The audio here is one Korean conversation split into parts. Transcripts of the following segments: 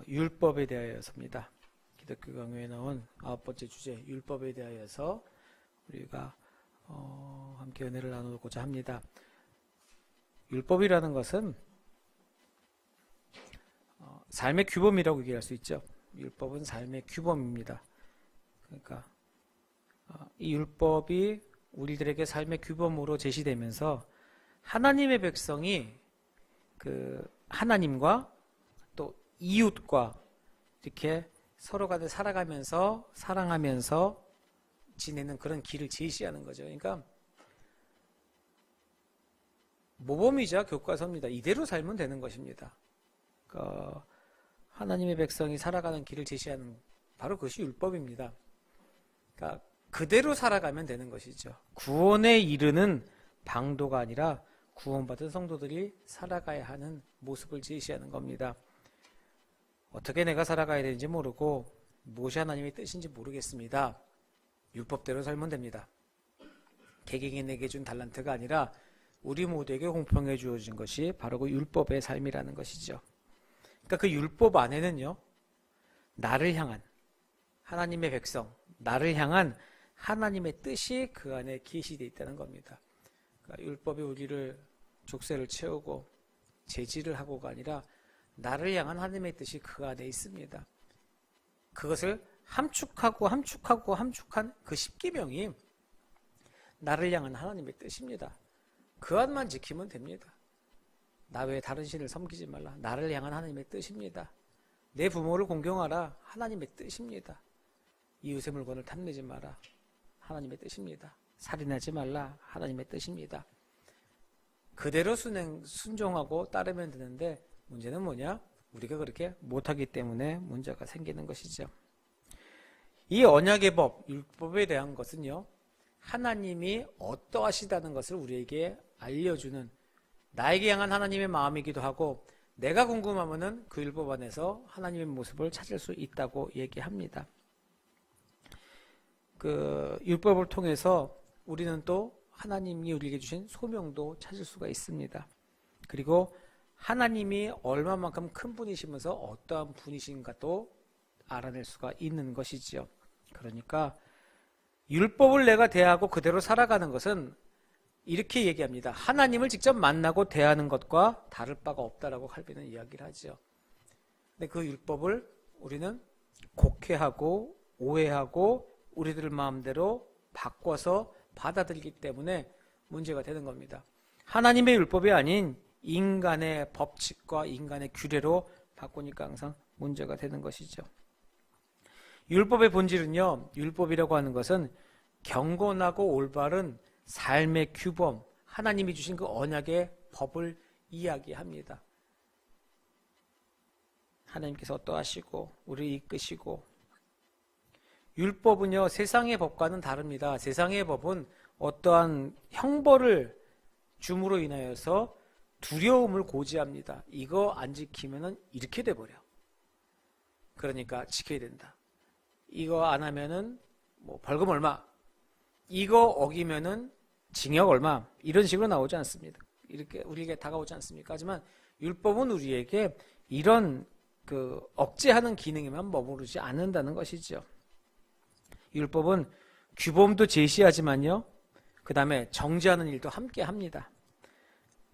율법에 대하여서입니다. 기독교 강요에 나온 9번째 주제, 율법에 대하여서 우리가 함께 은혜를 나누고자 합니다. 율법이라는 것은 삶의 규범이라고 얘기할 수 있죠. 율법은 삶의 규범입니다. 그러니까 이 율법이 우리들에게 삶의 규범으로 제시되면서 하나님의 백성이 그 하나님과 또 이웃과 이렇게 서로 간에 살아가면서 사랑하면서 지내는 그런 길을 제시하는 거죠. 그러니까 모범이자 교과서입니다. 이대로 살면 되는 것입니다. 그러니까 하나님의 백성이 살아가는 길을 제시하는 바로 그것이 율법입니다. 그러니까 그대로 살아가면 되는 것이죠. 구원에 이르는 방도가 아니라 구원받은 성도들이 살아가야 하는 모습을 제시하는 겁니다. 어떻게 내가 살아가야 되는지 모르고 무엇이 하나님의 뜻인지 모르겠습니다. 율법대로 살면 됩니다. 개개인에게 준 달란트가 아니라 우리 모두에게 공평해 주어진 것이 바로 그 율법의 삶이라는 것이죠. 그러니까 그 율법 안에는요, 나를 향한 하나님의 백성, 나를 향한 하나님의 뜻이 그 안에 계시되어 있다는 겁니다. 그러니까 율법이 우리를 족쇄를 채우고 제지를 하고가 아니라 나를 향한 하나님의 뜻이 그 안에 있습니다. 그것을 함축한 그 십계명이 나를 향한 하나님의 뜻입니다. 그 안만 지키면 됩니다. 나 외에 다른 신을 섬기지 말라. 나를 향한 하나님의 뜻입니다. 내 부모를 공경하라. 하나님의 뜻입니다. 이웃의 물건을 탐내지 마라. 하나님의 뜻입니다. 살인하지 말라. 하나님의 뜻입니다. 그대로 순종하고 따르면 되는데 문제는 뭐냐? 우리가 그렇게 못하기 때문에 문제가 생기는 것이죠. 이 언약의 법, 율법에 대한 것은요, 하나님이 어떠하시다는 것을 우리에게 알려주는 나에게 향한 하나님의 마음이기도 하고, 내가 궁금하면은 그 율법 안에서 하나님의 모습을 찾을 수 있다고 얘기합니다. 그 율법을 통해서 우리는 또 하나님이 우리에게 주신 소명도 찾을 수가 있습니다. 그리고 하나님이 얼마만큼 큰 분이시면서 어떠한 분이신가도 알아낼 수가 있는 것이지요. 그러니까 율법을 내가 대하고 그대로 살아가는 것은 이렇게 얘기합니다. 하나님을 직접 만나고 대하는 것과 다를 바가 없다라고 칼빈은 이야기를 하죠. 근데 그 율법을 우리는 곡해하고 오해하고 우리들 마음대로 바꿔서 받아들이기 때문에 문제가 되는 겁니다. 하나님의 율법이 아닌 인간의 법칙과 인간의 규례로 바꾸니까 항상 문제가 되는 것이죠. 율법의 본질은요, 율법이라고 하는 것은 경건하고 올바른 삶의 규범, 하나님이 주신 그 언약의 법을 이야기합니다. 하나님께서 어떠하시고 우리를 이끄시고, 율법은요 세상의 법과는 다릅니다. 세상의 법은 어떠한 형벌을 줌으로 인하여서 두려움을 고지합니다. 이거 안 지키면은 이렇게 돼버려. 그러니까 지켜야 된다. 이거 안 하면은 뭐 벌금 얼마, 이거 어기면은 징역 얼마, 이런 식으로 나오지 않습니다. 이렇게 우리에게 다가오지 않습니까? 하지만 율법은 우리에게 이런 그 억제하는 기능에만 머무르지 않는다는 것이죠. 율법은 규범도 제시하지만요, 그 다음에 정죄하는 일도 함께 합니다.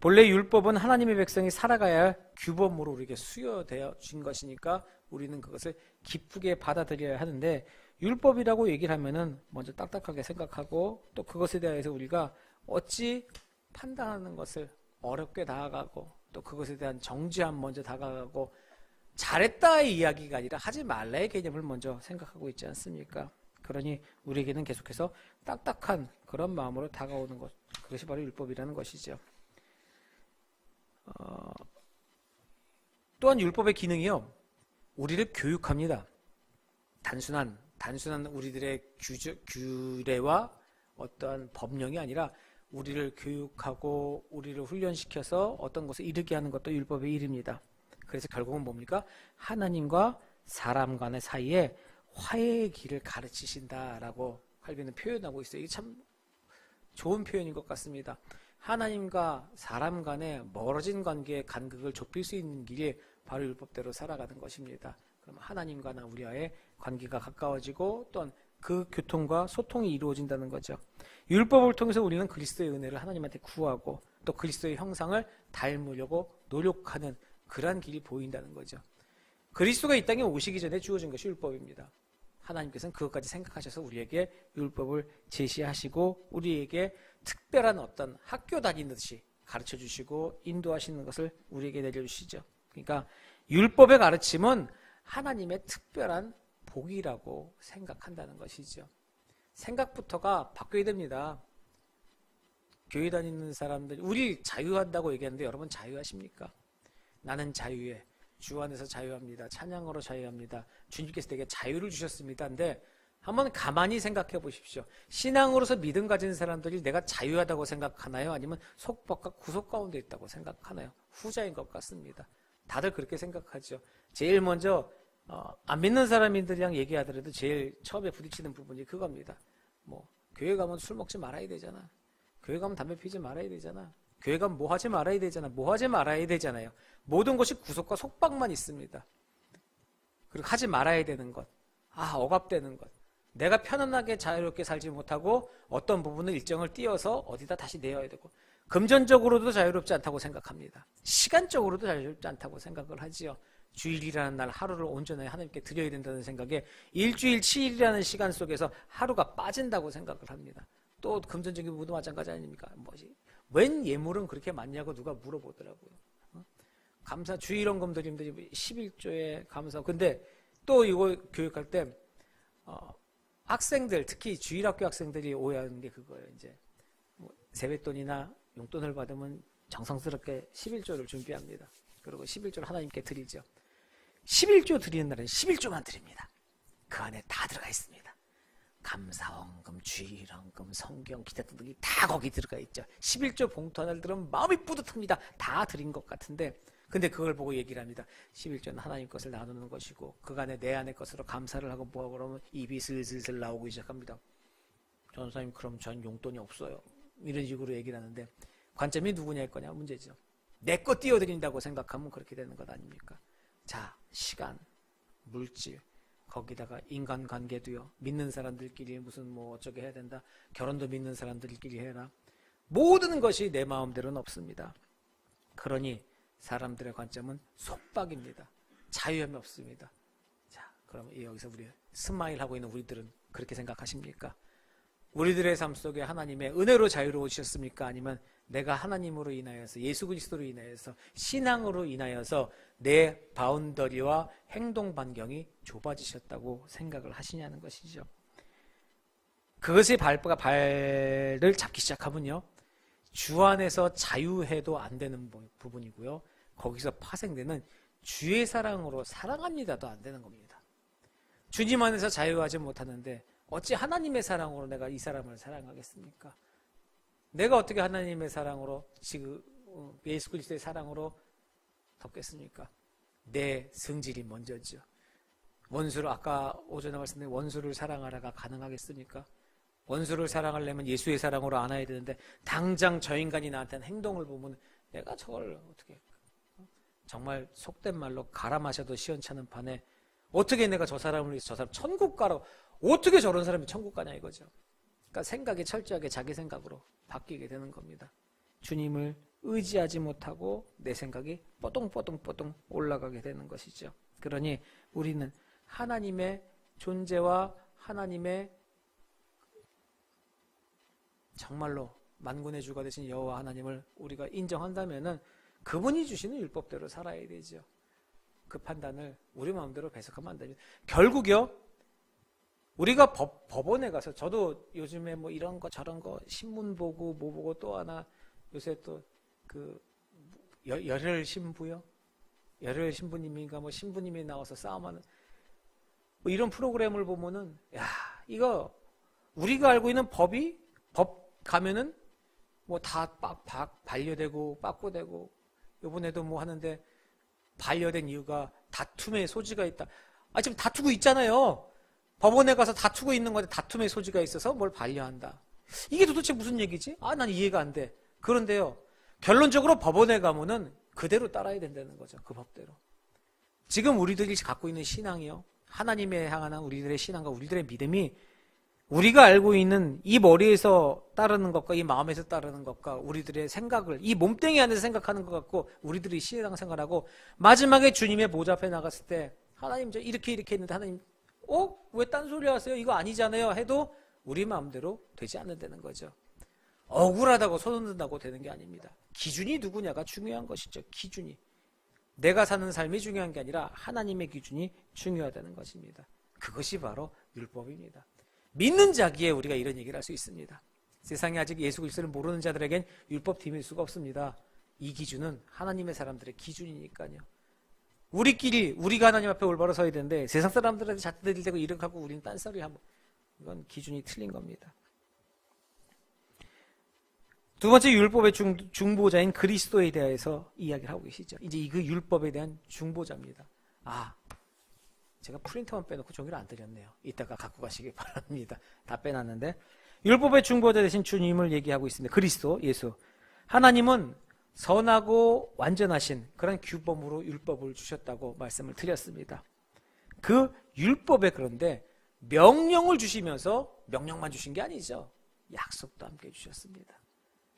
본래 율법은 하나님의 백성이 살아가야 할 규범으로 우리에게 수여되어 준 것이니까 우리는 그것을 기쁘게 받아들여야 하는데, 율법이라고 얘기를 하면은 먼저 딱딱하게 생각하고 또 그것에 대해서 우리가 어찌 판단하는 것을 어렵게 다가가고 또 그것에 대한 정죄함 먼저 다가가고, 잘했다의 이야기가 아니라 하지 말라의 개념을 먼저 생각하고 있지 않습니까? 그러니 우리에게는 계속해서 딱딱한 그런 마음으로 다가오는 것, 그것이 바로 율법이라는 것이죠. 또한 율법의 기능이요, 우리를 교육합니다. 단순한 우리들의 규례와 어떠한 법령이 아니라 우리를 교육하고 우리를 훈련시켜서 어떤 것을 이르게 하는 것도 율법의 일입니다. 그래서 결국은 뭡니까? 하나님과 사람 간의 사이에 화해의 길을 가르치신다라고 칼빈은 표현하고 있어요. 이게 참 좋은 표현인 것 같습니다. 하나님과 사람 간의 멀어진 관계의 간극을 좁힐 수 있는 길이 바로 율법대로 살아가는 것입니다. 그럼 하나님과 우리와의 관계가 가까워지고 또한 그 교통과 소통이 이루어진다는 거죠. 율법을 통해서 우리는 그리스도의 은혜를 하나님한테 구하고 또 그리스도의 형상을 닮으려고 노력하는 그러한 길이 보인다는 거죠. 그리스도가 이 땅에 오시기 전에 주어진 것이 율법입니다. 하나님께서는 그것까지 생각하셔서 우리에게 율법을 제시하시고 우리에게 특별한 어떤 학교 다니듯이 가르쳐 주시고 인도하시는 것을 우리에게 내려주시죠. 그러니까 율법의 가르침은 하나님의 특별한 복이라고 생각한다는 것이죠. 생각부터가 바뀌어야 됩니다. 교회 다니는 사람들, 우리 자유한다고 얘기하는데 여러분 자유하십니까? 나는 자유해. 주 안에서 자유합니다. 찬양으로 자유합니다. 주님께서 내게 자유를 주셨습니다. 근데 한번 가만히 생각해 보십시오. 신앙으로서 믿음 가진 사람들이 내가 자유하다고 생각하나요? 아니면 속박과 구속 가운데 있다고 생각하나요? 후자인 것 같습니다. 다들 그렇게 생각하죠. 제일 먼저 안 믿는 사람들이랑 얘기하더라도 제일 처음에 부딪히는 부분이 그겁니다. 뭐 교회 가면 술 먹지 말아야 되잖아. 교회 가면 담배 피지 말아야 되잖아. 교회 가면 뭐 하지 말아야 되잖아. 뭐 하지 말아야 되잖아요. 모든 것이 구속과 속박만 있습니다. 그리고 하지 말아야 되는 것. 억압되는 것. 내가 편안하게 자유롭게 살지 못하고 어떤 부분을 일정을 띄어서 어디다 다시 내어야 되고 금전적으로도 자유롭지 않다고 생각합니다. 시간적으로도 자유롭지 않다고 생각을 하지요. 주일이라는 날 하루를 온전히 하나님께 드려야 된다는 생각에 일주일 7일이라는 시간 속에서 하루가 빠진다고 생각을 합니다. 또 금전적인 부분도 마찬가지 아닙니까? 웬 예물은 그렇게 많냐고 누가 물어보더라고요. 감사 주일원금 드리는데 11조에 감사. 근데 또 이거 교육할 때 학생들 특히 주일학교 학생들이 오해하는 게 그거예요. 이제 세뱃돈이나 용돈을 받으면 정성스럽게 11조를 준비합니다. 그리고 11조를 하나님께 드리죠. 11조 드리는 날은 11조만 드립니다. 그 안에 다 들어가 있습니다. 감사원금, 주일원금, 성경, 기타 등등이 다 거기 들어가 있죠. 11조 봉투 하나를 들으면 마음이 뿌듯합니다. 다 드린 것 같은데 근데 그걸 보고 얘기를 합니다. 11조는 하나님 것을 나누는 것이고 그간에 내 안의 것으로 감사를 하고 뭐하고 그러면 입이 슬슬슬 나오기 시작합니다. 전사님 그럼 전 용돈이 없어요. 이런 식으로 얘기를 하는데 관점이 누구냐일 거냐 문제죠. 내 것 띄워드린다고 생각하면 그렇게 되는 것 아닙니까? 자, 시간, 물질, 거기다가 인간관계도요. 믿는 사람들끼리 무슨 뭐 어쩌게 해야 된다. 결혼도 믿는 사람들끼리 해라. 모든 것이 내 마음대로는 없습니다. 그러니 사람들의 관점은 속박입니다. 자유함이 없습니다. 자, 그럼 여기서 우리 스마일하고 있는 우리들은 그렇게 생각하십니까? 우리들의 삶 속에 하나님의 은혜로 자유로우셨습니까? 아니면 내가 하나님으로 인하여서 예수 그리스도로 인하여서 신앙으로 인하여서 내 바운더리와 행동 반경이 좁아지셨다고 생각을 하시냐는 것이죠. 그것의 발을 잡기 시작하면요. 주 안에서 자유해도 안 되는 부분이고요. 거기서 파생되는 주의 사랑으로 사랑합니다도 안 되는 겁니다. 주님 안에서 자유하지 못하는데 어찌 하나님의 사랑으로 내가 이 사람을 사랑하겠습니까? 내가 어떻게 하나님의 사랑으로 지금 예수 그리스도의 사랑으로 덮겠습니까? 내 성질이 먼저죠. 원수를 아까 오전에 말씀드린 원수를 사랑하라가 가능하겠습니까? 원수를 사랑하려면 예수의 사랑으로 안아야 되는데 당장 저 인간이 나한테는 행동을 보면 내가 저걸 어떻게 정말 속된 말로 갈아 마셔도 시원찮은 판에 어떻게 내가 저 사람을 위해서 저 사람 천국 가라 어떻게 저런 사람이 천국 가냐 이거죠. 그러니까 생각이 철저하게 자기 생각으로 바뀌게 되는 겁니다. 주님을 의지하지 못하고 내 생각이 뽀동뽀동 올라가게 되는 것이죠. 그러니 우리는 하나님의 존재와 하나님의 정말로 만군의 주가 되신 여호와 하나님을 우리가 인정한다면은 그분이 주시는 율법대로 살아야 되죠. 그 판단을 우리 마음대로 배석하면 안 됩니다. 결국요, 우리가 법원에 가서 저도 요즘에 뭐 이런 거 저런 거 신문 보고 뭐 보고 또 하나 요새 또 그 열혈 신부요, 열혈 신부님인가 뭐 신부님이 나와서 싸움하는 뭐 이런 프로그램을 보면은 야 이거 우리가 알고 있는 법 가면은 뭐 다 반려되고 빠꾸되고 이번에도 뭐 하는데 반려된 이유가 다툼의 소지가 있다. 지금 다투고 있잖아요. 법원에 가서 다투고 있는 건데 다툼의 소지가 있어서 뭘 반려한다. 이게 도대체 무슨 얘기지? 난 이해가 안 돼. 그런데요, 결론적으로 법원에 가면은 그대로 따라야 된다는 거죠. 그 법대로. 지금 우리들이 갖고 있는 신앙이요, 하나님에 향한 우리들의 신앙과 우리들의 믿음이 우리가 알고 있는 이 머리에서 따르는 것과 이 마음에서 따르는 것과 우리들의 생각을 이 몸뚱이 안에서 생각하는 것 같고 우리들이 신앙생활하고 마지막에 주님의 보좌 앞에 나갔을 때 하나님 저 이렇게 했는데 하나님 왜 딴소리 하세요? 이거 아니잖아요 해도 우리 마음대로 되지 않는다는 거죠. 억울하다고 손 흔든다고 되는 게 아닙니다. 기준이 누구냐가 중요한 것이죠. 기준이. 내가 사는 삶이 중요한 게 아니라 하나님의 기준이 중요하다는 것입니다. 그것이 바로 율법입니다. 믿는 자기에 우리가 이런 얘기를 할 수 있습니다. 세상에 아직 예수 그리스도를 모르는 자들에겐 율법 뒤밀 수가 없습니다. 이 기준은 하나님의 사람들의 기준이니까요. 우리가 하나님 앞에 올바로 서야 되는데 세상 사람들한테 잣대들 대고 이렇게 하고 우리는 딴소리 하면 이건 기준이 틀린 겁니다. 두 번째 율법의 중보자인 그리스도에 대해서 이야기를 하고 계시죠. 이제 그 율법에 대한 중보자입니다. 제가 프린터만 빼놓고 종이를 안 드렸네요. 이따가 갖고 가시기 바랍니다. 다 빼놨는데 율법의 중보자 되신 주님을 얘기하고 있습니다. 그리스도 예수. 하나님은 선하고 완전하신 그런 규범으로 율법을 주셨다고 말씀을 드렸습니다. 그 율법에 그런데 명령을 주시면서 명령만 주신 게 아니죠. 약속도 함께 주셨습니다.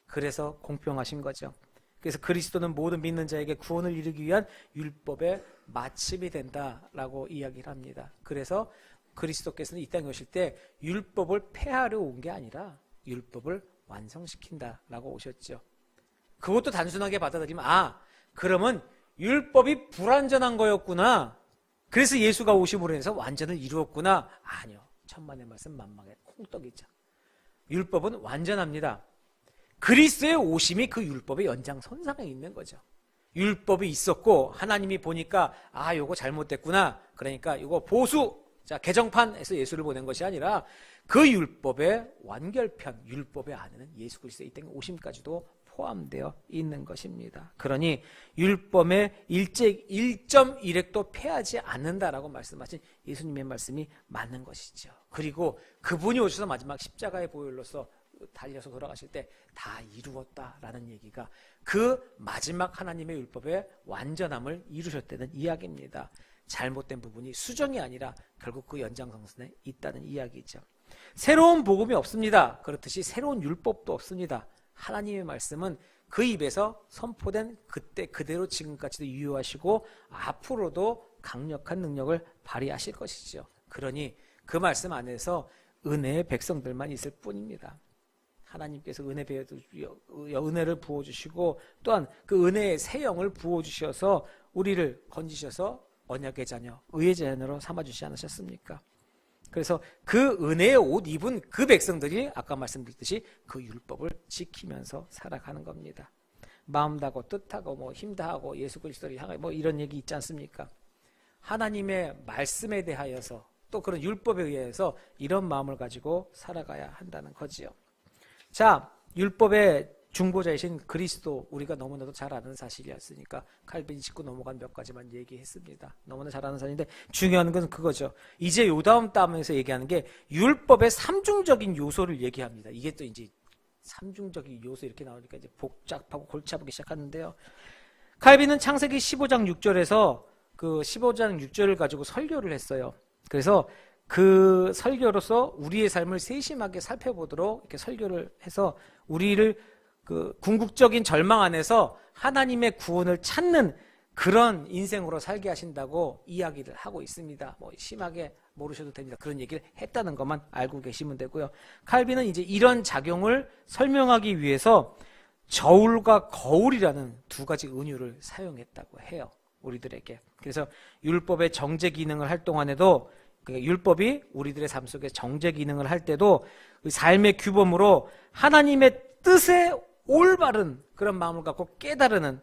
그래서 공평하신 거죠. 그래서 그리스도는 모든 믿는 자에게 구원을 이루기 위한 율법의 마침이 된다라고 이야기를 합니다. 그래서 그리스도께서는 이 땅에 오실 때 율법을 폐하려 온 게 아니라 율법을 완성시킨다라고 오셨죠. 그것도 단순하게 받아들이면 그러면 율법이 불완전한 거였구나. 그래서 예수가 오심으로 해서 완전을 이루었구나. 아니요. 천만의 말씀 만막의 콩떡이죠. 율법은 완전합니다. 그리스도의 오심이 그 율법의 연장선상에 있는 거죠. 율법이 있었고 하나님이 보니까 요거 잘못됐구나. 그러니까 이거 보수, 개정판에서 예수를 보낸 것이 아니라 그 율법의 완결편, 율법의 안에는 예수 그리스도의 이 땅에 오심까지도 포함되어 있는 것입니다. 그러니 율법의 1.1획도 패하지 않는다라고 말씀하신 예수님의 말씀이 맞는 것이죠. 그리고 그분이 오셔서 마지막 십자가의 보혈로서 달려서 돌아가실 때 다 이루었다라는 얘기가 그 마지막 하나님의 율법의 완전함을 이루셨다는 이야기입니다. 잘못된 부분이 수정이 아니라 결국 그 연장선상에 있다는 이야기죠. 새로운 복음이 없습니다. 그렇듯이 새로운 율법도 없습니다. 하나님의 말씀은 그 입에서 선포된 그때 그대로 지금까지도 유효하시고 앞으로도 강력한 능력을 발휘하실 것이죠. 그러니 그 말씀 안에서 은혜의 백성들만 있을 뿐입니다. 하나님께서 은혜를 부어주시고 또한 그 은혜의 새 영을 부어주셔서 우리를 건지셔서 언약의 자녀, 의의 자녀로 삼아주시지 않으셨습니까? 그래서 그 은혜의 옷 입은 그 백성들이 아까 말씀드렸듯이 그 율법을 지키면서 살아가는 겁니다. 마음 다하고 뜻하고 힘 다하고 예수 그리스도를 향하여 이런 얘기 있지 않습니까? 하나님의 말씀에 대하여서 또 그런 율법에 의해서 이런 마음을 가지고 살아가야 한다는 거지요. 자, 율법의 중보자이신 그리스도 우리가 너무나도 잘 아는 사실이었으니까 칼빈 짚고 넘어간 몇 가지만 얘기했습니다. 너무나 잘 아는 사실인데 중요한 건 그거죠. 이제 요 다음 단에서 얘기하는 게 율법의 삼중적인 요소를 얘기합니다. 이게 또 이제 삼중적인 요소 이렇게 나오니까 이제 복잡하고 골치 아프기 시작하는데요. 칼빈은 창세기 15장 6절에서 그 15장 6절을 가지고 설교를 했어요. 그래서 그 설교로서 우리의 삶을 세심하게 살펴보도록 이렇게 설교를 해서 우리를 그 궁극적인 절망 안에서 하나님의 구원을 찾는 그런 인생으로 살게 하신다고 이야기를 하고 있습니다. 심하게 모르셔도 됩니다. 그런 얘기를 했다는 것만 알고 계시면 되고요. 칼빈은 이제 이런 작용을 설명하기 위해서 저울과 거울이라는 두 가지 은유를 사용했다고 해요. 우리들에게. 그래서 율법의 정죄 기능을 할 동안에도 그러니까 율법이 우리들의 삶 속에 정죄 기능을 할 때도 삶의 규범으로 하나님의 뜻에 올바른 그런 마음을 갖고 깨달으는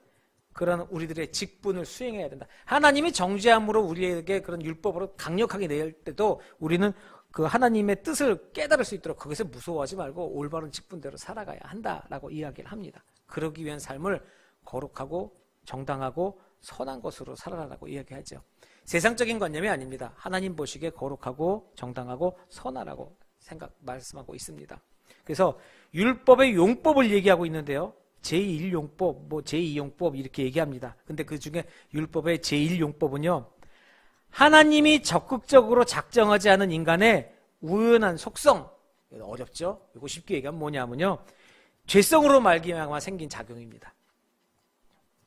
그런 우리들의 직분을 수행해야 된다. 하나님이 정죄함으로 우리에게 그런 율법으로 강력하게 낼 때도 우리는 그 하나님의 뜻을 깨달을 수 있도록 거기서 무서워하지 말고 올바른 직분대로 살아가야 한다라고 이야기를 합니다. 그러기 위한 삶을 거룩하고 정당하고 선한 것으로 살아라라고 이야기하죠. 세상적인 관념이 아닙니다. 하나님 보시기에 거룩하고 정당하고 선하라고 말씀하고 있습니다. 그래서 율법의 용법을 얘기하고 있는데요. 제1용법, 뭐 제2용법 이렇게 얘기합니다. 근데 그 중에 율법의 제1용법은요, 하나님이 적극적으로 작정하지 않은 인간의 우연한 속성, 어렵죠? 이거 쉽게 얘기하면 뭐냐면요, 죄성으로 말미암아 생긴 작용입니다.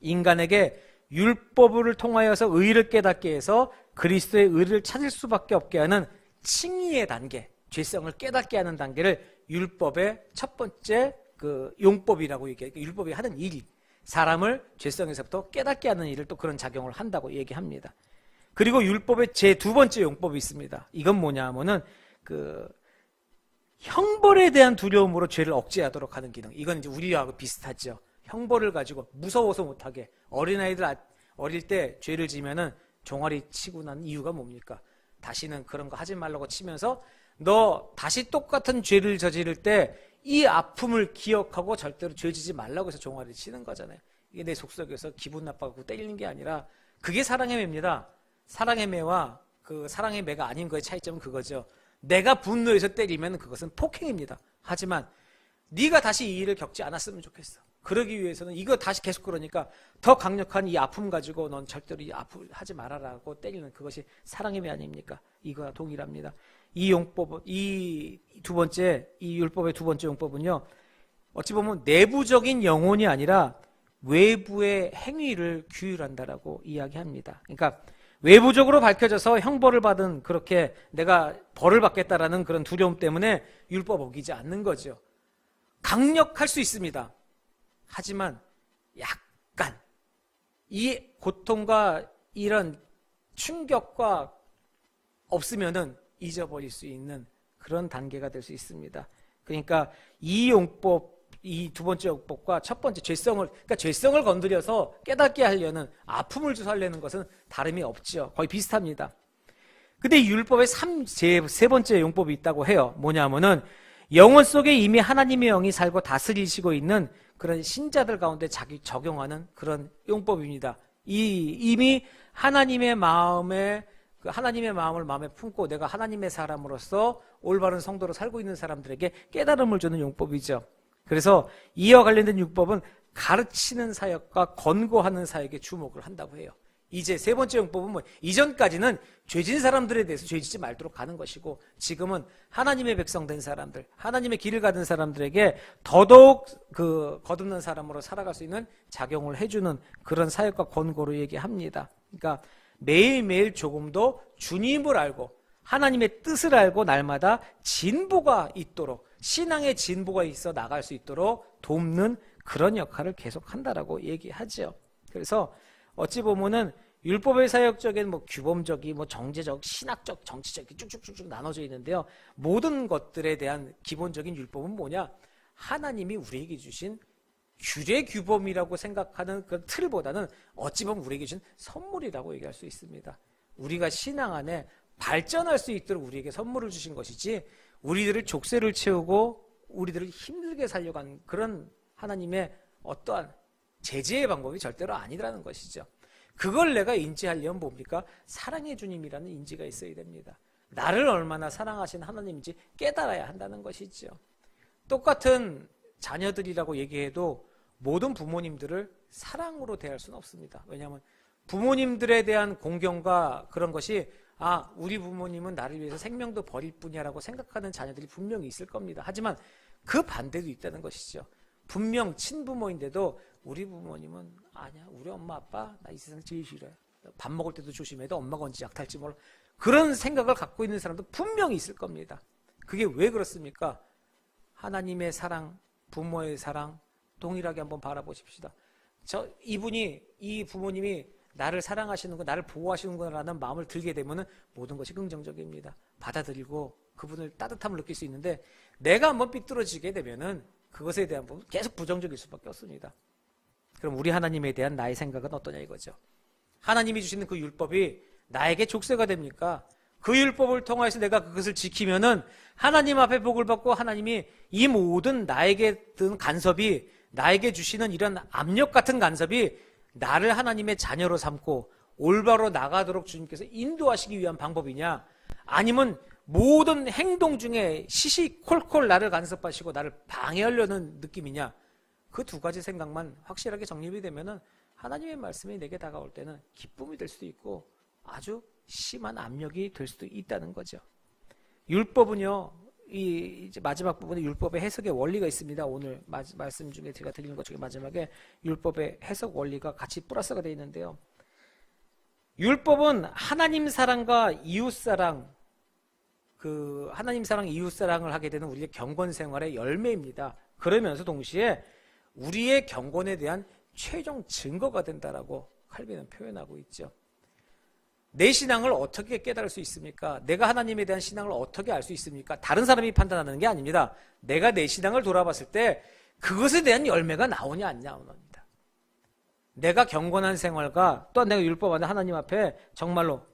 인간에게 율법을 통하여서 의를 깨닫게 해서 그리스도의 의를 찾을 수밖에 없게 하는 칭의의 단계, 죄성을 깨닫게 하는 단계를 율법의 첫 번째 그 용법이라고 얘기해요. 율법이 하는 일, 사람을 죄성에서부터 깨닫게 하는 일을 또 그런 작용을 한다고 얘기합니다. 그리고 율법의 제 두 번째 용법이 있습니다. 이건 뭐냐 하면은 그 형벌에 대한 두려움으로 죄를 억제하도록 하는 기능. 이건 이제 우리하고 비슷하죠. 형벌을 가지고 무서워서 못하게. 어린아이들 어릴 때 죄를 지면은 종아리 치고 난 이유가 뭡니까? 다시는 그런 거 하지 말라고 치면서 너 다시 똑같은 죄를 저지를 때 이 아픔을 기억하고 절대로 죄 지지 말라고 해서 종아리를 치는 거잖아요. 이게 내 속속에서 기분 나빠갖고 때리는 게 아니라 그게 사랑의 매입니다. 사랑의 매와 그 사랑의 매가 아닌 거의 차이점은 그거죠. 내가 분노해서 때리면 그것은 폭행입니다. 하지만 네가 다시 이 일을 겪지 않았으면 좋겠어. 그러기 위해서는 이거 다시 계속 그러니까 더 강력한 이 아픔 가지고 넌 절대로 이 아픔 하지 말아라고 때리는 그것이 사랑의 매 아닙니까? 이거와 동일합니다. 이 용법은 이 율법의 두 번째 용법은요, 어찌 보면 내부적인 영혼이 아니라 외부의 행위를 규율한다라고 이야기합니다. 그러니까 외부적으로 밝혀져서 형벌을 받은, 그렇게 내가 벌을 받겠다라는 그런 두려움 때문에 율법 어기지 않는 거죠. 강력할 수 있습니다. 하지만 약간 이 고통과 이런 충격과 없으면은 잊어버릴 수 있는 그런 단계가 될 수 있습니다. 그러니까 이 용법, 이 두 번째 용법과 첫 번째 그러니까 죄성을 건드려서 깨닫게 하려는, 아픔을 주서 하려는 것은 다름이 없죠. 거의 비슷합니다. 근데 이 율법에 세 번째 용법이 있다고 해요. 뭐냐면은 영혼 속에 이미 하나님의 영이 살고 다스리시고 있는 그런 신자들 가운데 적용하는 그런 용법입니다. 이미 하나님의 마음을 마음에 품고 내가 하나님의 사람으로서 올바른 성도로 살고 있는 사람들에게 깨달음을 주는 용법이죠. 그래서 이와 관련된 율법은 가르치는 사역과 권고하는 사역에 주목을 한다고 해요. 이제 세 번째 용법은 이전까지는 죄진 사람들에 대해서 죄지지 말도록 하는 것이고, 지금은 하나님의 백성 된 사람들, 하나님의 길을 가는 사람들에게 더더욱 그 거듭난 사람으로 살아갈 수 있는 작용을 해주는 그런 사역과 권고로 얘기합니다. 그러니까 매일매일 조금 더 주님을 알고 하나님의 뜻을 알고 날마다 진보가 있도록, 신앙의 진보가 있어 나갈 수 있도록 돕는 그런 역할을 계속한다라고 얘기하죠. 그래서 어찌 보면은 율법의 사역적인 규범적이 정제적, 신학적, 정치적 쭉쭉쭉쭉 나눠져 있는데요. 모든 것들에 대한 기본적인 율법은 뭐냐? 하나님이 우리에게 주신 규례 규범이라고 생각하는 그 틀보다는 어찌 보면 우리에게 주신 선물이라고 얘기할 수 있습니다. 우리가 신앙 안에 발전할 수 있도록 우리에게 선물을 주신 것이지, 우리들을 족쇄를 채우고 우리들을 힘들게 살려고 하는 그런 하나님의 어떠한 제재의 방법이 절대로 아니라는 것이죠. 그걸 내가 인지하려면 뭡니까? 사랑의 주님이라는 인지가 있어야 됩니다. 나를 얼마나 사랑하신 하나님인지 깨달아야 한다는 것이죠. 똑같은 자녀들이라고 얘기해도 모든 부모님들을 사랑으로 대할 수는 없습니다. 왜냐하면 부모님들에 대한 공경과 그런 것이 우리 부모님은 나를 위해서 생명도 버릴 뿐이야 라고 생각하는 자녀들이 분명히 있을 겁니다. 하지만 그 반대도 있다는 것이죠. 분명 친부모인데도 우리 부모님은 아니야, 우리 엄마 아빠 나 이 세상 제일 싫어해, 밥 먹을 때도 조심해야 돼, 엄마가 언제 약탈지 몰라, 그런 생각을 갖고 있는 사람도 분명히 있을 겁니다. 그게 왜 그렇습니까? 하나님의 사랑, 부모의 사랑 동일하게 한번 바라보십시다. 이 부모님이 나를 사랑하시는 거, 나를 보호하시는 거라는 마음을 들게 되면 모든 것이 긍정적입니다. 받아들이고 그분을 따뜻함을 느낄 수 있는데, 내가 한번 삐뚤어지게 되면은 그것에 대한 부분 계속 부정적일 수밖에 없습니다. 그럼 우리 하나님에 대한 나의 생각은 어떠냐 이거죠. 하나님이 주시는 그 율법이 나에게 족쇄가 됩니까? 그 율법을 통해서 내가 그것을 지키면은 하나님 앞에 복을 받고, 하나님이 이 모든 나에게 든 간섭이, 나에게 주시는 이런 압력 같은 간섭이 나를 하나님의 자녀로 삼고 올바로 나가도록 주님께서 인도하시기 위한 방법이냐, 아니면 모든 행동 중에 시시콜콜 나를 간섭하시고 나를 방해하려는 느낌이냐, 그 두 가지 생각만 확실하게 정립이 되면은 하나님의 말씀이 내게 다가올 때는 기쁨이 될 수도 있고 아주 심한 압력이 될 수도 있다는 거죠. 율법은요, 이제 마지막 부분에 율법의 해석의 원리가 있습니다. 오늘 말씀 중에 제가 드리는 것 중에 마지막에 율법의 해석 원리가 같이 플러스가 되어 있는데요. 율법은 하나님 사랑과 이웃 사랑, 하나님 사랑, 이웃 사랑을 하게 되는 우리의 경건 생활의 열매입니다. 그러면서 동시에 우리의 경건에 대한 최종 증거가 된다라고 칼빈은 표현하고 있죠. 내 신앙을 어떻게 깨달을 수 있습니까? 내가 하나님에 대한 신앙을 어떻게 알 수 있습니까? 다른 사람이 판단하는 게 아닙니다. 내가 내 신앙을 돌아봤을 때 그것에 대한 열매가 나오냐 안 나오냐입니다. 내가 경건한 생활과 또한 내가 율법 안에 하나님 앞에 정말로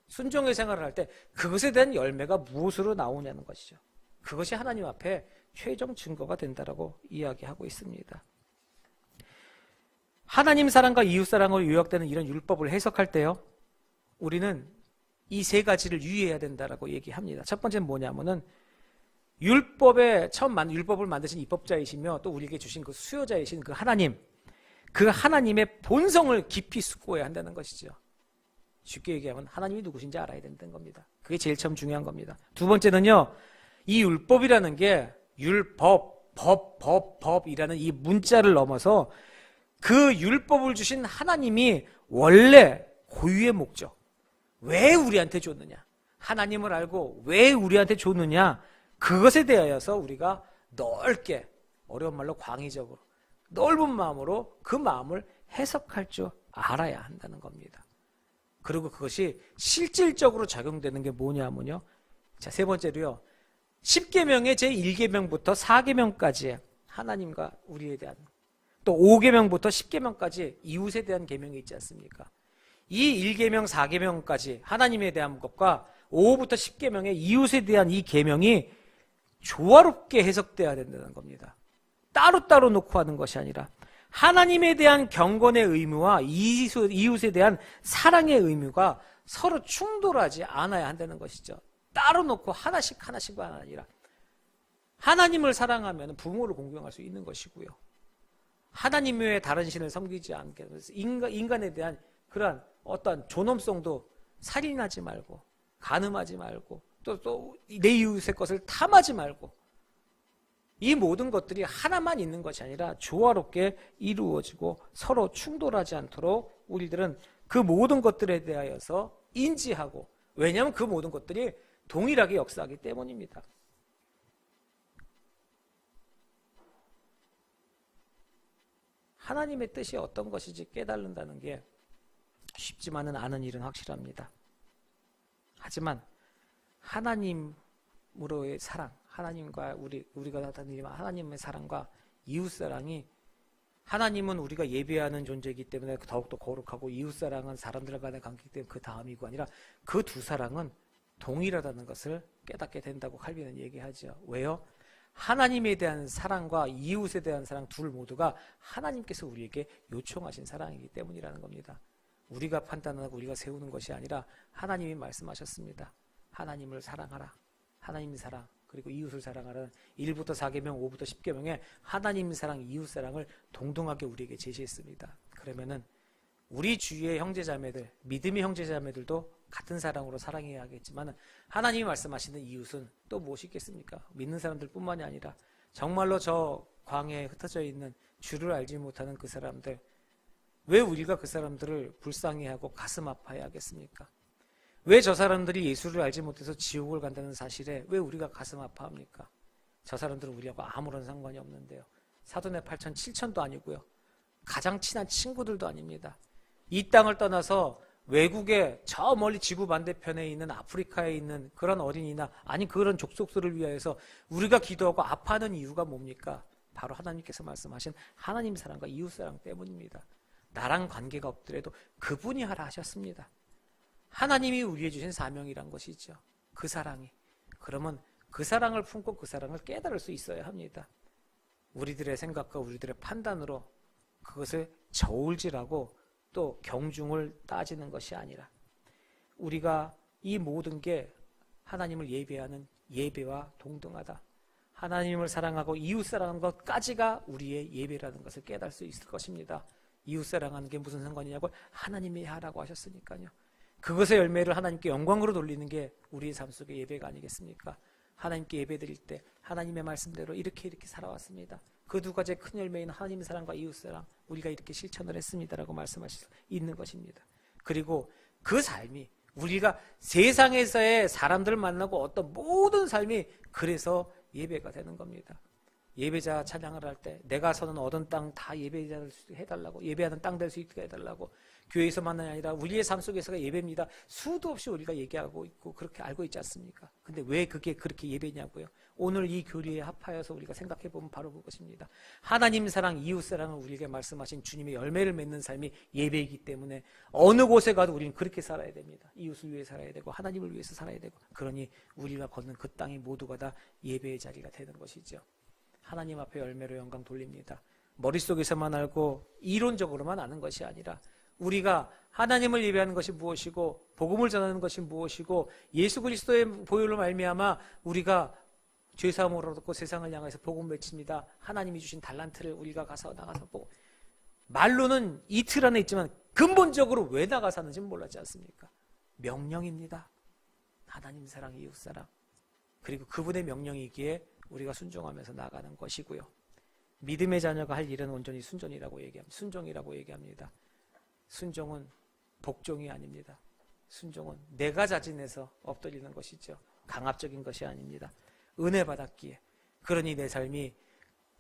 순종의 생활을 할 때 그것에 대한 열매가 무엇으로 나오냐는 것이죠. 그것이 하나님 앞에 최종 증거가 된다라고 이야기하고 있습니다. 하나님 사랑과 이웃 사랑으로 요약되는 이런 율법을 해석할 때요, 우리는 이 세 가지를 유의해야 된다라고 얘기합니다. 첫 번째는 뭐냐면은 율법을 만드신 입법자이시며 또 우리에게 주신 그 수요자이신 그 하나님의 본성을 깊이 숙고해야 한다는 것이죠. 쉽게 얘기하면 하나님이 누구신지 알아야 된다는 겁니다. 그게 제일 처음 중요한 겁니다. 두 번째는요, 이 율법이라는 게 법이라는 이 문자를 넘어서 그 율법을 주신 하나님이 원래 고유의 목적, 왜 우리한테 줬느냐, 하나님을 알고 왜 우리한테 줬느냐, 그것에 대하여서 우리가 넓게, 어려운 말로 광의적으로 넓은 마음으로 그 마음을 해석할 줄 알아야 한다는 겁니다. 그리고 그것이 실질적으로 적용되는 게 뭐냐면요, 자, 세 번째로요, 10계명의 제1계명부터 4계명까지 하나님과 우리에 대한, 또 5계명부터 10계명까지 이웃에 대한 계명이 있지 않습니까? 이 1계명, 4계명까지 하나님에 대한 것과 5부터 10계명의 이웃에 대한 이 계명이 조화롭게 해석돼야 된다는 겁니다. 따로따로 놓고 하는 것이 아니라 하나님에 대한 경건의 의무와 이웃에 대한 사랑의 의무가 서로 충돌하지 않아야 한다는 것이죠. 따로 놓고 하나씩만 아니라 하나님을 사랑하면 부모를 공경할 수 있는 것이고요. 하나님 외에 다른 신을 섬기지 않게 하면서 인간에 대한 그러한 어떠한 존엄성도 살인하지 말고 간음하지 말고 또 내 이웃의 것을 탐하지 말고, 이 모든 것들이 하나만 있는 것이 아니라 조화롭게 이루어지고 서로 충돌하지 않도록 우리들은 그 모든 것들에 대하여서 인지하고, 왜냐하면 그 모든 것들이 동일하게 역사하기 때문입니다. 하나님의 뜻이 어떤 것인지 깨달는다는 게 쉽지만은 않은 일은 확실합니다. 하지만 하나님으로의 사랑, 하나님과 우리가 나타내는 하나님의 사랑과 이웃사랑이, 하나님은 우리가 예배하는 존재이기 때문에 더욱더 거룩하고, 이웃사랑은 사람들 간의 관계이기 때문에 그 다음이고 아니라 그 두 사랑은 동일하다는 것을 깨닫게 된다고 칼빈은 얘기하죠. 왜요? 하나님에 대한 사랑과 이웃에 대한 사랑 둘 모두가 하나님께서 우리에게 요청하신 사랑이기 때문이라는 겁니다. 우리가 판단하고 우리가 세우는 것이 아니라 하나님이 말씀하셨습니다. 하나님을 사랑하라. 하나님 사랑, 그리고 이웃을 사랑하라는 1부터 4계명, 5부터 10계명에 하나님 사랑, 이웃 사랑을 동등하게 우리에게 제시했습니다. 그러면은 우리 주위의 형제자매들, 믿음의 형제자매들도 같은 사랑으로 사랑해야 하겠지만 하나님이 말씀하시는 이웃은 또 무엇이 있겠습니까? 믿는 사람들 뿐만이 아니라 정말로 저 광야에 흩어져 있는 주를 알지 못하는 그 사람들, 왜 우리가 그 사람들을 불쌍해하고 가슴 아파해야 하겠습니까? 왜 저 사람들이 예수를 알지 못해서 지옥을 간다는 사실에 왜 우리가 가슴 아파합니까? 저 사람들은 우리하고 아무런 상관이 없는데요. 사돈의 8천, 7천도 아니고요. 가장 친한 친구들도 아닙니다. 이 땅을 떠나서 외국에 저 멀리 지구 반대편에 있는 아프리카에 있는 그런 어린이나 아니 그런 족속들을 위하여서 우리가 기도하고 아파하는 이유가 뭡니까? 바로 하나님께서 말씀하신 하나님 사랑과 이웃 사랑 때문입니다. 나랑 관계가 없더라도 그분이 하라 하셨습니다. 하나님이 우리에게 주신 사명이란 것이죠. 그 사랑이. 그러면 그 사랑을 품고 그 사랑을 깨달을 수 있어야 합니다. 우리들의 생각과 우리들의 판단으로 그것을 저울질하고 또 경중을 따지는 것이 아니라 우리가 이 모든 게 하나님을 예배하는 예배와 동등하다. 하나님을 사랑하고 이웃 사랑하는 것까지가 우리의 예배라는 것을 깨달을 수 있을 것입니다. 이웃 사랑하는 게 무슨 상관이냐고, 하나님이 하라고 하셨으니까요. 그것의 열매를 하나님께 영광으로 돌리는 게 우리의 삶 속의 예배가 아니겠습니까? 하나님께 예배 드릴 때 하나님의 말씀대로 이렇게 살아왔습니다. 그 두 가지의 큰 열매인 하나님의 사랑과 이웃 사랑, 우리가 이렇게 실천을 했습니다라고 말씀하실 수 있는 것입니다. 그리고 그 삶이 우리가 세상에서의 사람들을 만나고 어떤 모든 삶이 그래서 예배가 되는 겁니다. 예배자 찬양을 할 때 내가 서는 얻은 땅 다 예배자 될 수 있게 해달라고, 예배하는 땅 될 수 있게 해달라고, 교회에서만이 아니라 우리의 삶 속에서가 예배입니다. 수도 없이 우리가 얘기하고 있고 그렇게 알고 있지 않습니까? 근데 왜 그게 그렇게 예배냐고요? 오늘 이 교리에 합하여서 우리가 생각해 보면 바로 그것입니다. 하나님 사랑, 이웃 사랑을 우리에게 말씀하신 주님의 열매를 맺는 삶이 예배이기 때문에 어느 곳에 가도 우리는 그렇게 살아야 됩니다. 이웃을 위해 살아야 되고 하나님을 위해서 살아야 되고, 그러니 우리가 걷는 그 땅이 모두가 다 예배의 자리가 되는 것이죠. 하나님 앞에 열매로 영광 돌립니다. 머릿속에서만 알고 이론적으로만 아는 것이 아니라 우리가 하나님을 예배하는 것이 무엇이고 복음을 전하는 것이 무엇이고 예수 그리스도의 보혈로 말미암아 우리가 죄사함을 얻고 세상을 향해서 복음 외칩니다. 하나님이 주신 달란트를 우리가 나가서 보고, 말로는 이틀 안에 있지만 근본적으로 왜 나가서 하는지는 몰랐지 않습니까? 명령입니다. 하나님 사랑, 이웃 사랑, 그리고 그분의 명령이기에 우리가 순종하면서 나가는 것이고요. 믿음의 자녀가 할 일은 온전히 순종이라고 얘기합니다. 순종은 복종이 아닙니다. 순종은 내가 자진해서 엎드리는 것이죠. 강압적인 것이 아닙니다. 은혜 받았기에. 그러니 내 삶이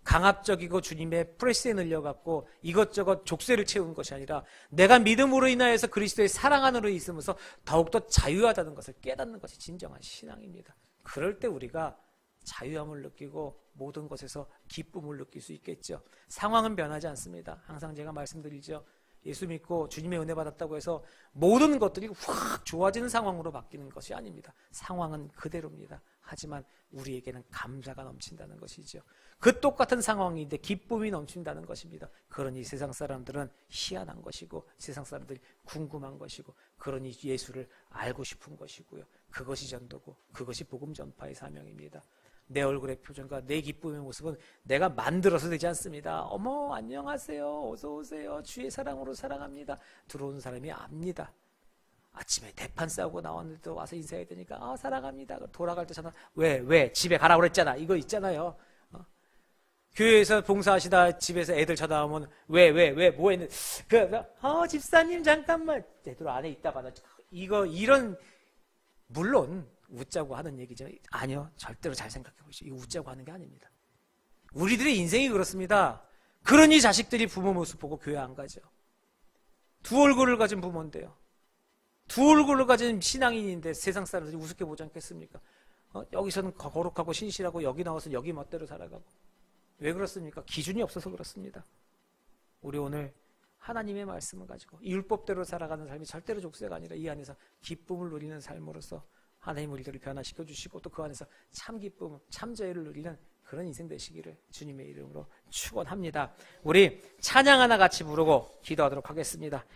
강압적이고 주님의 프레스에 늘려갖고 이것저것 족쇄를 채운 것이 아니라 내가 믿음으로 인하여서 그리스도의 사랑 안으로 있으면서 더욱더 자유하다는 것을 깨닫는 것이 진정한 신앙입니다. 그럴 때 우리가 자유함을 느끼고 모든 것에서 기쁨을 느낄 수 있겠죠. 상황은 변하지 않습니다. 항상 제가 말씀드리죠. 예수 믿고 주님의 은혜 받았다고 해서 모든 것들이 확 좋아지는 상황으로 바뀌는 것이 아닙니다. 상황은 그대로입니다. 하지만 우리에게는 감사가 넘친다는 것이죠. 그 똑같은 상황인데 기쁨이 넘친다는 것입니다. 그러니 세상 사람들은 희한한 것이고 세상 사람들이 궁금한 것이고, 그러니 예수를 알고 싶은 것이고요. 그것이 전도고 그것이 복음 전파의 사명입니다. 내 얼굴의 표정과 내 기쁨의 모습은 내가 만들어서 되지 않습니다. 어머 안녕하세요, 어서 오세요, 주의 사랑으로 사랑합니다. 들어오는 사람이 압니다. 아침에 대판 싸우고 나왔는데도 와서 인사해야 되니까 사랑합니다. 돌아갈 때 전화, 왜 집에 가라고 그랬잖아, 이거 있잖아요. 교회에서 봉사하시다 집에서 애들 쳐다보면 왜 뭐 했는데 집사님 잠깐만, 애들 안에 있다가 이런, 물론 웃자고 하는 얘기죠. 아니요, 절대로 잘 생각해 보시죠. 이거 웃자고 하는 게 아닙니다. 우리들의 인생이 그렇습니다. 그러니 자식들이 부모 모습 보고 교회 안 가죠. 두 얼굴을 가진 부모인데요, 두 얼굴을 가진 신앙인인데 세상 사람들이 우습게 보지 않겠습니까? 여기서는 거룩하고 신실하고 여기 나와서 여기 멋대로 살아가고. 왜 그렇습니까? 기준이 없어서 그렇습니다. 우리 오늘 하나님의 말씀을 가지고 율법대로 살아가는 삶이 절대로 족쇄가 아니라 이 안에서 기쁨을 누리는 삶으로서 하나님 우리들을 변화시켜 주시고, 또 그 안에서 참 기쁨, 참 자유를 누리는 그런 인생 되시기를 주님의 이름으로 축원합니다. 우리 찬양 하나 같이 부르고 기도하도록 하겠습니다.